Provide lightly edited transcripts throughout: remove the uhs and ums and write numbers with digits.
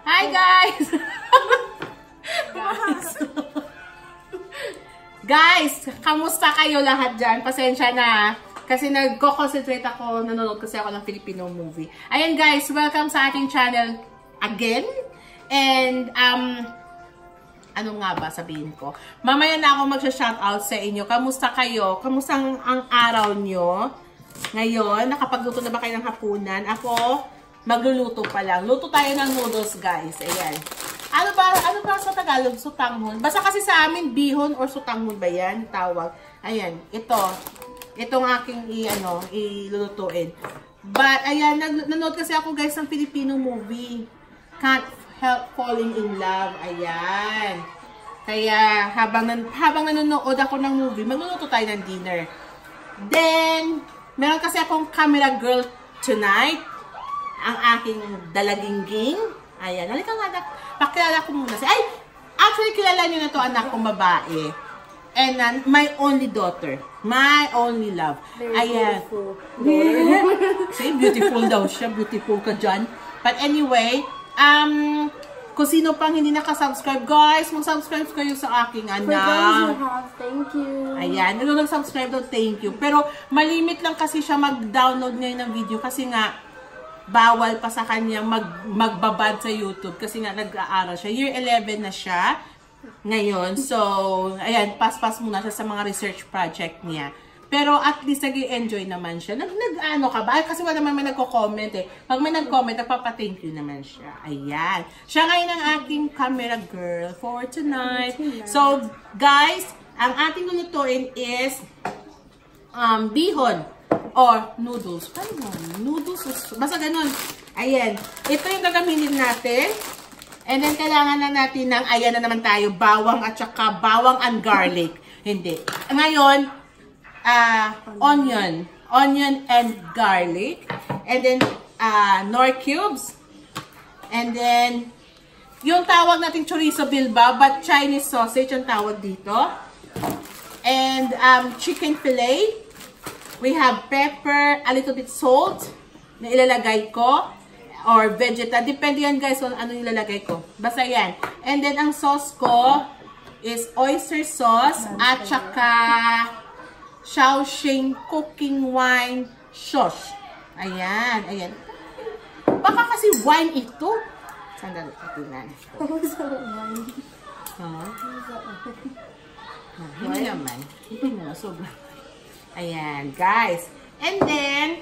Hi guys! Guys, kamusta kayo lahat dyan? Pasensya na. Kasi nagko-concentrate ako, nanonood kasi ako ng Filipino movie. Ayan guys, welcome sa ating channel again. And, ano nga ba sabihin ko? Mamaya na ako magsha-shoutout sa inyo. Kamusta kayo? Kamusta ang araw nyo? Ngayon, nakapagluto na ba kayo ng hapunan? Ako, magluluto pa lang. Luto tayo ng noodles, guys. Ayan. Ano ba sa Tagalog? Sutanghon. Basta kasi sa amin, bihon or sutanghon ba yan? Tawag. Ayan. Itong aking ilulutuin. But, ayan, nanood kasi ako, guys, ng Filipino movie. Can't Help Falling in Love. Ayan. Kaya, habang nanonood ako ng movie, magluluto tayo ng dinner. Then, meron kasi akong camera girl tonight. Ang aking dalagingging. Ayan. Halika nga, pakilala ko muna siya. Ay! Actually, kilala niyo na to anak kong babae. And my only daughter. My only love. Ayan. Say, beautiful daw siya. Beautiful ka dyan. But anyway, kung sino pang hindi nakasubscribe, guys, mag-subscribe kayo sa aking anak. For those who have, thank you. Ayan, nag-subscribe daw, thank you. Pero, malimit lang kasi siya mag-download ngayon ng video kasi nga, bawal pa sa kanya magbabad sa YouTube kasi nga nag-aaral siya. Year 11 na siya ngayon. So, ayan, pass-pass muna siya sa mga research project niya. Pero at least nag-enjoy naman siya. Nag-ano ka ba? Kasi wala naman may nagko-comment eh. Pag may nag-comment, nagpapa-thank you naman siya. Ayan. Siya ngayon ang aking camera girl for tonight. So, guys, ang ating lulutuin is bihon or noodles. Ano? Noodles. Basta ganun. Ayan. Ito yung gagamitin natin. And then, kailangan na natin ng, ayan na naman tayo, bawang at saka bawang and garlic. Hindi. Ngayon, onion and garlic, and then nor cubes, and then yung tawag natin chorizo bilbao, but Chinese sausage ang tawag dito, and chicken fillet. We have pepper, a little bit salt na ilalagay ko, or vegeta, depende yan guys kung ano ilalagay ko, basta yan. And then ang sauce ko is oyster sauce at saka Shaoxing cooking wine sauce. Ayan, ayan. Baka kasi wine ito. Sandali, tingnan. Hindi naman. Hindi naman, sobrang. Ayan, guys. And then,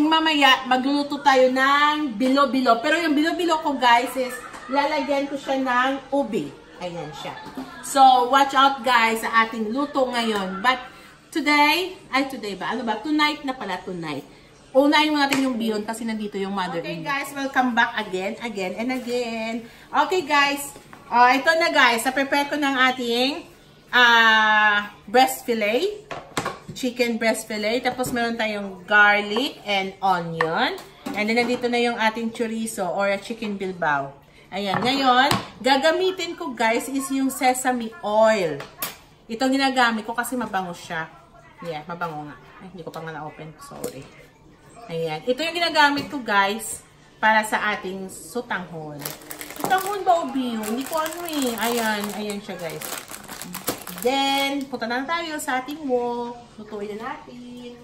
mamaya, magluluto tayo ng bilo-bilo. Pero yung bilo-bilo ko, guys, is lalagyan ko siya ng ubi. Ayan siya. So, watch out guys sa ating luto ngayon. But, today ba? Ano ba? Tonight na pala, tonight. Unahin mo natin yung bihon kasi nandito yung mother-in-law. Okay guys, welcome back again and again. Okay guys, ito na guys, na-prepare ko ng ating breast fillet. Chicken breast fillet. Tapos meron tayong garlic and onion. And then nandito na yung ating chorizo or chicken bilbao. Ayan, ngayon, gagamitin ko guys is yung sesame oil. Itong ginagamit ko kasi mabango siya. Yeah, mabango nga. Ay, hindi ko pa nga na-open. Sorry. Ayan. Ito yung ginagamit ko guys para sa ating sutanghon. Sutanghon ba o bihon? Hindi ko ano eh. Ayan, ayan siya guys. Then, punta na tayo sa ating wok. Lutuin na natin.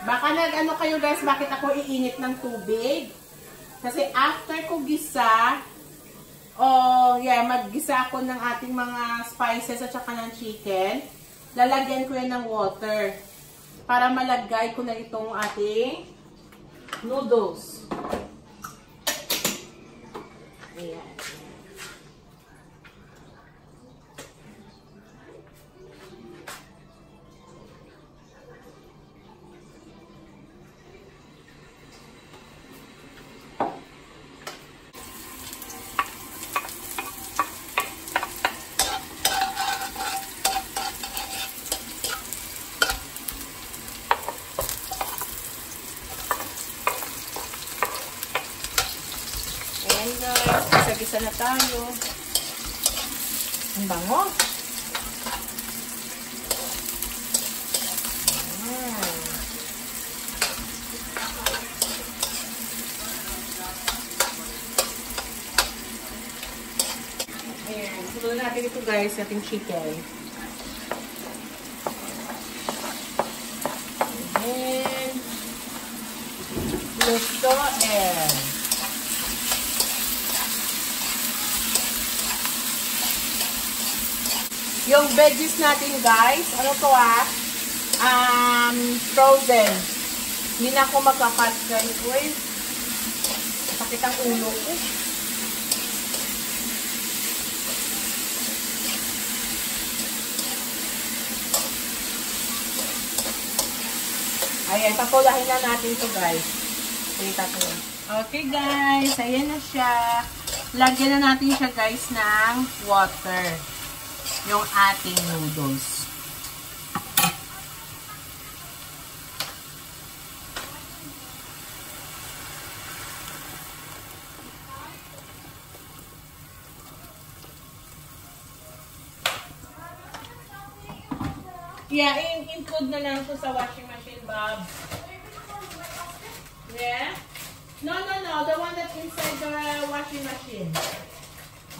Baka nag-ano kayo guys, bakit ako iinit ng tubig? Kasi after ko gisa, maggisa ako ng ating mga spices at saka ng chicken, lalagyan ko yan ng water para malagay ko na itong ating noodles. Ayan. Ayan guys, isa-gisa na tayo. Ang bango. Sunod natin ito guys, ating chicken. And lutoin. Yung veggies natin guys, ano to frozen. Hindi na ako magkakat guys. Uy, sakit ang ulo ko. Ayan, papulahin na natin to guys. Okay guys, ayan na siya. Lagyan na natin siya guys ng water. Yung ating noodles. Yeah, include na lang ito sa washing machine, Bob. Yeah? No. The one that's inside the washing machine.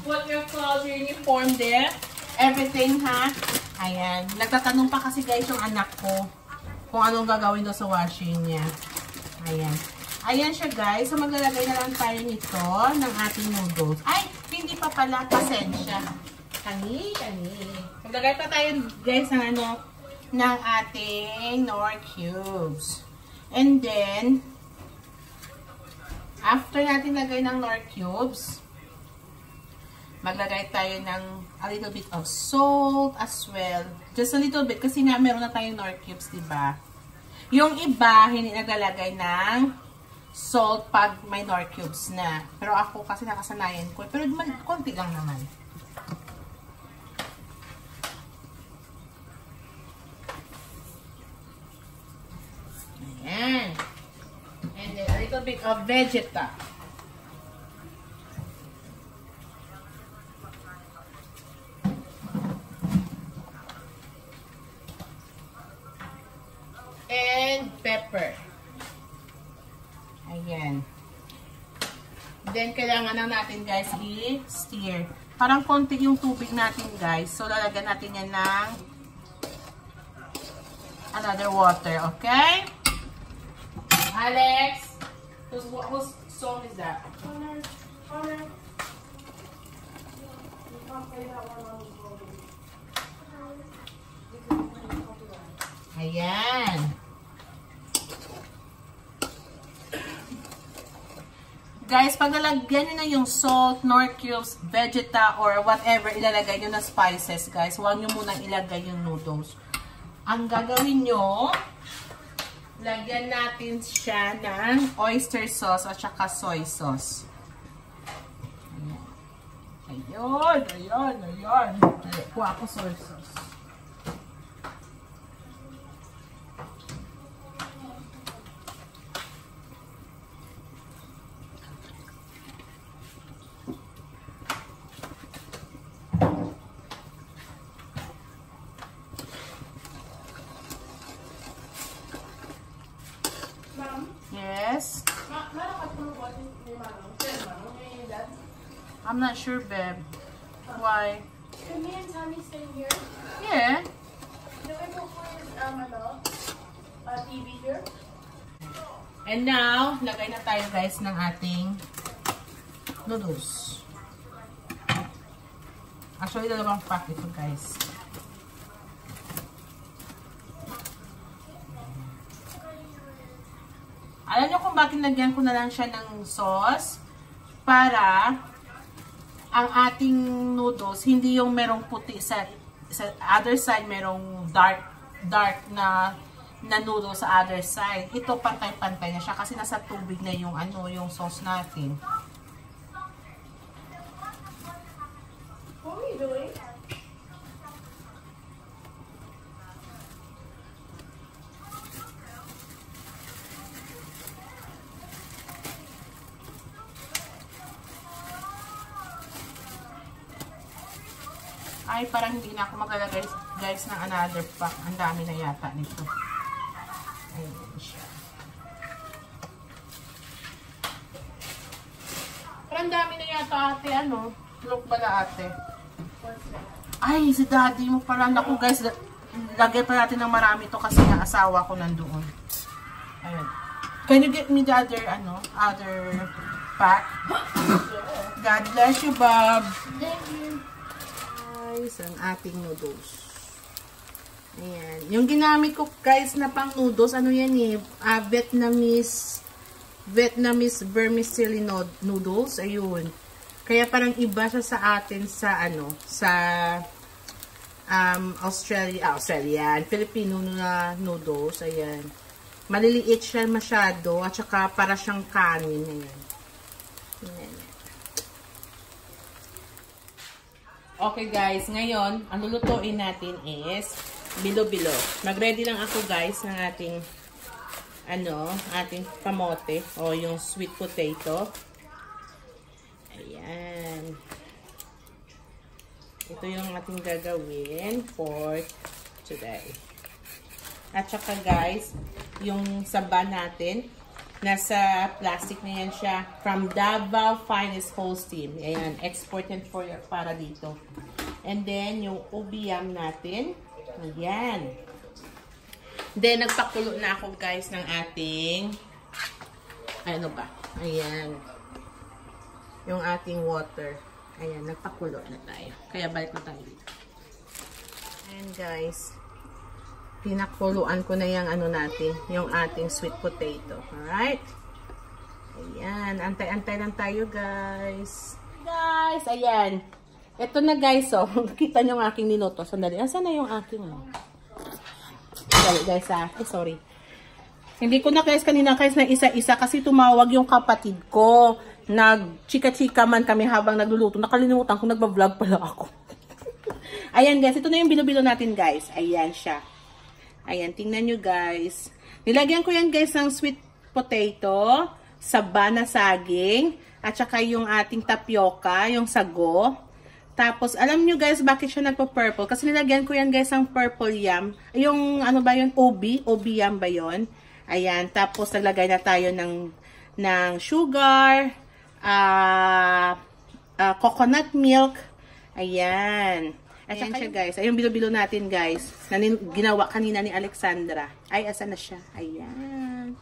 Put your clothes, your uniform there. Everything, ha? Ayan. Nagtatanong pa kasi guys yung anak ko kung anong gagawin daw sa washing niya. Ayan. Ayan siya guys. So maglalagay na lang tayo nito ng ating noodles. Ay, hindi pa pala. Pasensya. Kani. Maglagay pa tayo guys ng ating Knorr cubes. And then, after natin lagay ng Knorr cubes, maglagay tayo ng a little bit of salt as well. Just a little bit kasi nga meron na tayong Knorr cubes, diba? Yung iba, hindi naglalagay ng salt pag may Knorr cubes na. Pero ako kasi nakasanayan ko. Pero konti lang naman. Ayan. And then a little bit of Vegeta. And pepper. Ayan. Then, kailangan na natin guys i-stir. Parang konti yung tubig natin guys. So, lalagyan natin yan ng another water. Okay? Alex, whose song is that? Connor. Ayan. Guys, pag nalagyan nyo na yung salt, Knorr cubes, Vegeta, or whatever ilalagay nyo na spices, guys, huwag nyo munang ilagay yung noodles. Ang gagawin nyo, lagyan natin siya ng oyster sauce at saka soy sauce. Ayan. Kuha ako soy sauce. Yes. I'm not sure, babe. Why? Can me and Tommy stay here? Yeah. Can we go for TV here? And now, lagay na tayo guys ng ating noodles. Actually, dalawang pack ito guys. Alam nyo kung bakit lagyan ko na lang siya ng sauce? Para ang ating noodles, hindi yung merong puti sa other side, merong dark na noodles sa other side. Ito pantay-pantay na siya kasi nasa tubig na yung yung sauce natin. What are you doing? Ay, parang hindi na ako maglalagay guys ng another pack. Ang dami na yata nito. Ayan siya. Parang dami na yata ate, Look pala ate. Ay, si daddy mo pala. Naku guys, lagay pa natin ng marami to kasi nga asawa ko nandoon. Ayun. Can you get me the other, other pack? God bless you, Bob. Thank you. Guys, ang ating noodles. Ayan. Yung ginamit ko, guys, na pang noodles, ano yan eh? Vietnamese vermicelli noodles. Ayun. Kaya parang iba siya sa atin sa, Australian, Filipino na noodles. Ayan. Maliliit siya masyado, at saka para siyang kanin. Ayan. Ayan. Okay guys, ngayon, ang lulutuin natin is bilo-bilo. Mag-ready lang ako guys ng ating ating kamote o yung sweet potato. Ayan. Ito yung ating gagawin for today. At saka guys, yung saba natin, nasa plastic na yan siya. From Davao Finest Holstein. Ayan, exported para dito. And then, yung ubi yam natin. Ayan. Then, nagpakulo na ako guys ng ating, ano ba? Ayan. Yung ating water. Ayan, nagpakulo na tayo. Kaya balik na tayo dito. Ayan guys. Pinakuluan ko na yung natin, yung ating sweet potato. Alright? Ayan. Antay-antay lang tayo, guys. Guys, ayan. Ito na, guys, oh. Nakita nyo yung aking niluto. Sandali. Asan na yung aking, Sandali, guys, sorry. Hindi ko na, guys, kanina, guys, na isa-isa kasi tumawag yung kapatid ko. Nag-chika-chika man kami habang nagluluto. Nakalimutan ko, nagba-vlog pala ako. Ayan, guys. Ito na yung bilo-bilo natin, guys. Ayan siya. Ayan, tingnan nyo guys. Nilagyan ko yan guys ng sweet potato, saba na saging, at saka yung ating tapioca, yung sago. Tapos, alam nyo guys, bakit siya nagpo-purple? Kasi nilagyan ko yan guys ng purple yam. Yung, ano ba yun? Ubi yam ba yun? Ayan, tapos naglagay na tayo ng sugar, coconut milk. Ayan. Ayan siya guys. Ayun bilo-bilo natin guys. Na ginawa kanina ni Alexandra. Ay, asan na siya? Ayan.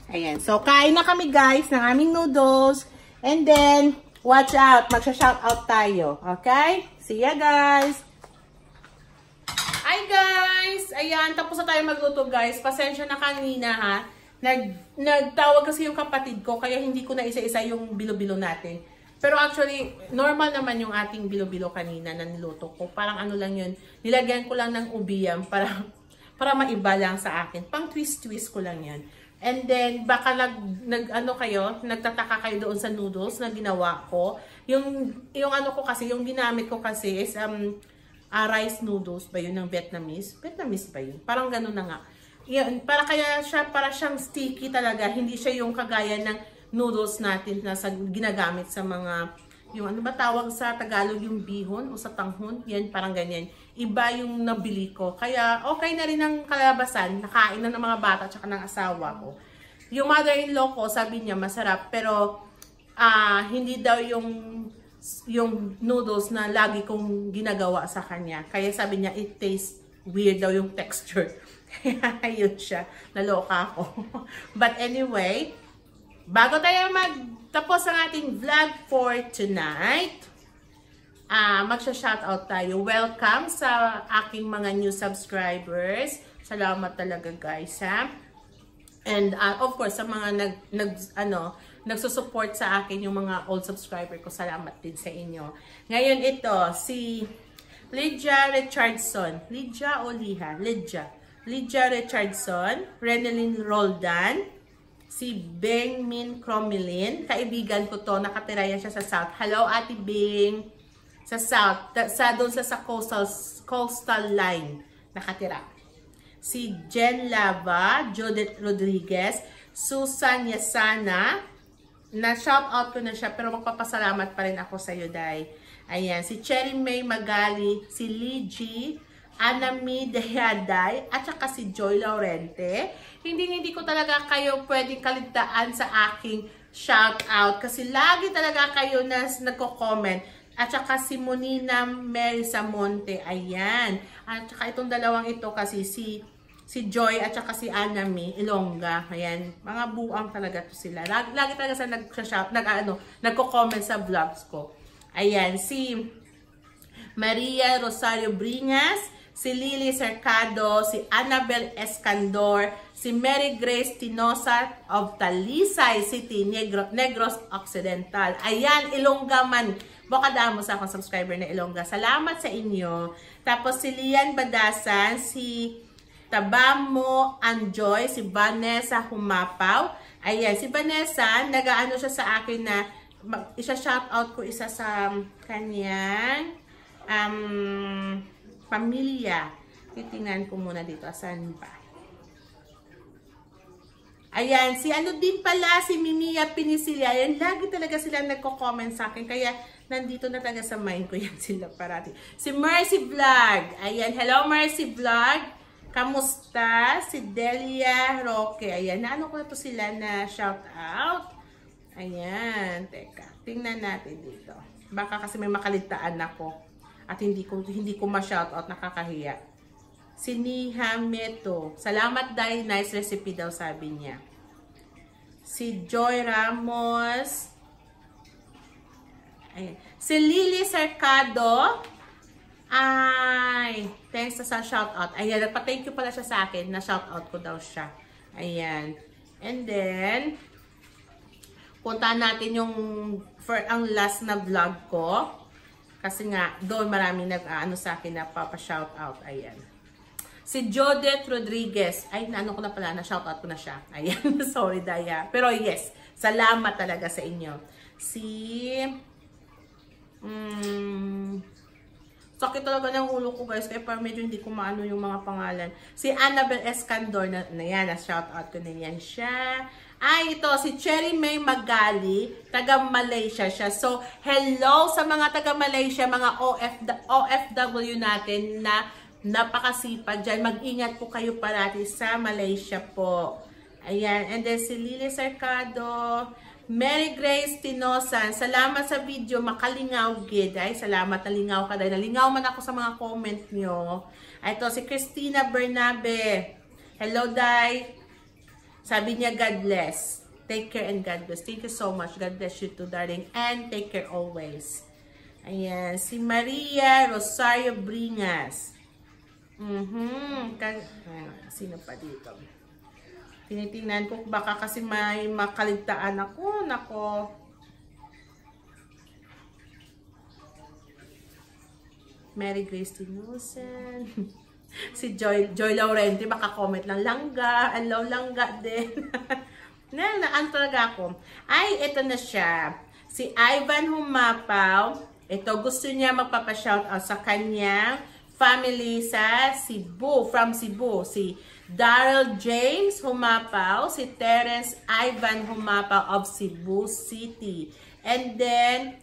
Ayan. So, kain na kami guys ng aming noodles. And then, watch out. Magsha-shout out tayo. Okay? See ya guys. Hi guys. Ayan. Tapos na tayo magluto guys. Pasensya na kanina ha. Nagtawag kasi yung kapatid ko. Kaya hindi ko na isa-isa yung bilo-bilo natin. Pero actually, normal naman yung ating bilo-bilo kanina na niluto ko. Parang ano lang yun, nilagyan ko lang ng ubi yam para maiba lang sa akin. Pang twist-twist ko lang yan. And then, baka nagtataka kayo doon sa noodles na ginawa ko. Yung ano ko kasi, yung ginamit ko kasi is rice noodles ba yun ng Vietnamese? Vietnamese ba yun? Parang ganun na nga. Yan, para siyang sticky talaga. Hindi siya yung kagaya ng noodles natin na ginagamit sa mga, yung ano ba tawag sa Tagalog, yung bihon o sa tanghon, yan, parang ganyan. Iba yung nabili ko. Kaya, okay na rin ang kalabasan. Nakain na ng mga bata at ng asawa ko. Yung mother-in-law ko, sabi niya, masarap. Pero, hindi daw yung noodles na lagi kong ginagawa sa kanya. Kaya sabi niya, it tastes weird daw yung texture. Kaya, ayun siya. Naloka ako. But anyway, bago tayo magtapos ang ating vlog for tonight, magsha-shoutout tayo. Welcome sa aking mga new subscribers. Salamat talaga guys ha. And of course sa mga nagsusupport sa akin, yung mga old subscriber ko, salamat din sa inyo. Ngayon ito, si Lydia Richardson. Lydia o Liha? Lydia Richardson, Renelyn Roldan, si Beng Min Cromilin, kaibigan ko to, nakatira yan siya sa South. Hello, Ate Beng. Sa South, doon sa coastal line, nakatira. Si Jen Lava, Judith Rodriguez, Susan Yasana, na-shout out ko na siya, pero magpapasalamat pa rin ako sa iyo, Day. Ayan, si Cherry May Magali, si Lee G, Anami Dehaday, at saka si Joy Laurente. Hindi ko talaga kayo pwedeng kaligtaan sa aking shout out kasi lagi talaga kayo na nagko-comment. At saka si Monina Mary Samonte. Ayan. At saka itong dalawang ito kasi si Joy at saka si Anami Ilongga. Ayan. Mga buang talaga to sila. Lagi talaga sa nagko-comment sa vlogs ko. Ayan. Si Maria Rosario Bringas, si Lily Cercado, si Annabel Escandor, si Mary Grace Tinosa of Talisay City, Negros Occidental. Ayan, Ilongga man. Baka damo sa akong subscriber na Ilongga. Salamat sa inyo. Tapos si Lian Badasan, si Tabamo Anjoy, si Vanessa Humapaw. Ayan, si Vanessa, nag-ano siya sa akin na isa-shoutout ko isa sa kanyang pamilya. Titingnan ko muna dito. Asan ba? Ayan. Si ano din pala, si Mimia Pinisilia. Ayan, lagi talaga sila nagko-comment sa akin. Kaya, nandito na talaga sa mind ko yan sila parati. Si Mercy Vlog. Ayan. Hello, Mercy Vlog. Kamusta? Si Delia Roque. Ayan. Naano ko na to sila na shout out. Ayan. Teka. Tingnan natin dito. Baka kasi may makalitaan ako. At hindi ko ma-shoutout, nakakahiya. Si Niha Meto. Salamat dahil nice recipe daw, sabi niya. Si Joy Ramos. Ayan. Si Lily Cercado. Ay, thanks sa shoutout. Ayan, nagpa-thank you pala siya sa akin na shoutout ko daw siya. Ayan. And then, puntahan natin yung ang last na vlog ko. Kasi nga, doon maraming nag-ano sa akin na papa-shoutout. Ayan. Si Jodette Rodriguez. Ay, naano ko na pala, na-shoutout ko na siya. Ayan, sorry Daya. Pero yes, salamat talaga sa inyo. Sakit talaga ng ulo ko guys. Kaya parang medyo hindi ko maano yung mga pangalan. Si Annabel Escandor, na yan, na-shoutout ko na yan siya. Ay, ito, si Cherry May Magali, taga Malaysia siya. So, hello sa mga taga Malaysia, mga OFW natin na napakasipag dyan. Mag-ingat po kayo parati sa Malaysia po. Ayan, and then si Lily Cercado, Mary Grace Tinosan, salamat sa video, makalingaw gid. Ay, salamat, nalingaw ka dahil. Nalingaw man ako sa mga comment nyo. Ay, ito, si Christina Bernabe. Hello, Day. Sabi niya, God bless. Take care and God bless. Thank you so much. God bless you too, darling. And take care always. Ayan. Si Maria Rosario Bringas. Sino pa dito? Tinitingnan ko. Baka kasi may makaligtaan ako. Nako. Mary Grace Tinosan. Si Joy Laurenti, baka comment lang, langga, hello, langga din. Naan talaga ako. Ay, ito na siya. Si Ivan Humapaw, ito, gusto niya magpapa-shoutout sa kanyang family sa Cebu, from Cebu. Si Daryl James Humapaw, si Terence Ivan Humapaw of Cebu City. And then,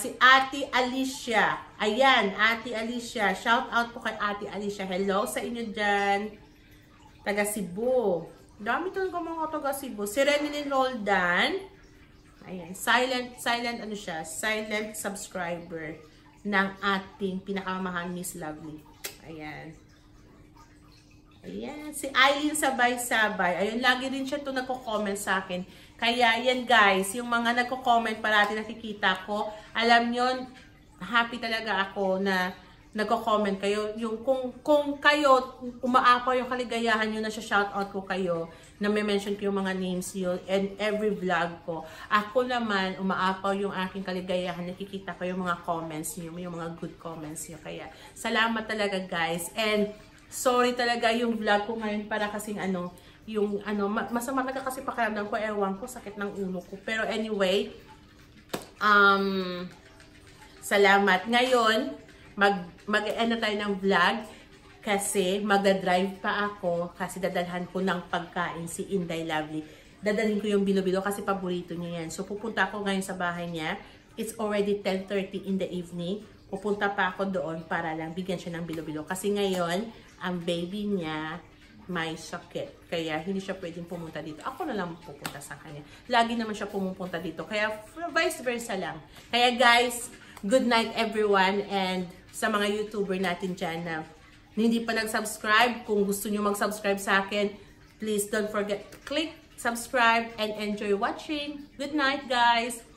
si Ate Alicia. Ayan, Ate Alicia. Shout out po kay Ate Alicia. Hello sa inyo dyan. Taga Cebu. Dami talaga mga taga Cebu. Si Renilyn Roldan. Ayan, silent ano siya? Silent subscriber ng ating pinakamahal Miss Lovely. Ayan. Ayan, si Eileen Sabay-Sabay. Ayun, lagi rin siya ito nagko-comment sa akin. Kaya yan guys, yung mga nagko-comment parati nakikita ko, alam nyo, happy talaga ako na nagko-comment kayo. Yung kung kayo, umaapaw yung kaligayahan nyo na shoutout ko kayo, na may mention ko yung mga names nyo and every vlog ko. Ako naman, umaapaw yung aking kaligayahan, nakikita ko yung mga comments nyo, yung mga good comments nyo. Kaya, salamat talaga guys. And, sorry talaga yung vlog ko ngayon para kasing masama talaga kasi pakiramdam ko, ewan ko, sakit ng ulo ko. Pero anyway, salamat. Ngayon, mag-end na tayo ng vlog kasi magdadrive pa ako kasi dadalhan ko ng pagkain si Inday Lovely. Dadalhin ko yung bilo-bilo kasi paborito niya yan. So, pupunta ako ngayon sa bahay niya. It's already 10:30 in the evening. Pupunta pa ako doon para lang bigyan siya ng bilo-bilo. Kasi ngayon, ang baby niya may sakit. Kaya hindi siya pwedeng pumunta dito. Ako na lang pupunta sa kanya. Lagi naman siya pumupunta dito. Kaya vice versa lang. Kaya guys, good night everyone, and sa mga YouTuber natin dyan na hindi pa nag-subscribe, kung gusto nyo mag-subscribe sa akin, please don't forget to click subscribe and enjoy watching. Good night, guys!